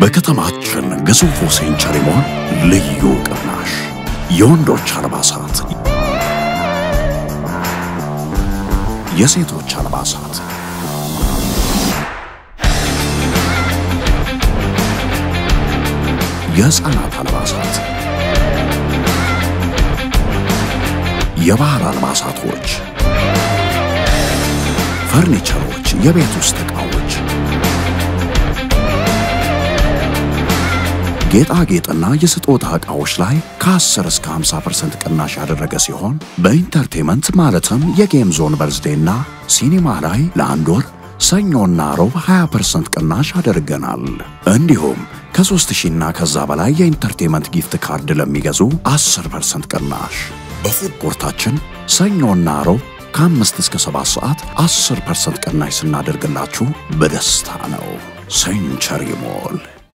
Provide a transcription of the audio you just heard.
በከተማችን ግዙፉ ሴንቸሪ ሞል ልዩ ቅናሽ የወንዶች አልባሳት የሴቶች አልባሳት የሕፃናት አልባሳት የባህል አልባሳቶች ፈርኒቸሮች የቤት ውስጥ ዕቃዎች ጌጣጌጥና የስጦታ ዕቃዎች ላይ ከ10 እስከ 50% ቅናሽ ያደረገ ሲሆን በኢንተርቴይንመንት ማለትም የጌም ዞን በርዝዴይና ሲኒማ ላይ ለአንድ ወር ሰኞና ሮብ 20% ቅናሽ አድርገናል። እንዲሁም ከ3000 እና ከዛ በላይ የኢንተርቴይንመንት ጊፍት ካርድ ለሚገዙ 10% ቅናሽ። በፉድ ኮርታችን ሰኞና ሮብ ከ5 እስከ 7 ሰዓት 10% ቅናሽ ስናደርግላችሁ በደስታ ነው። ሴንቸሪ ሞል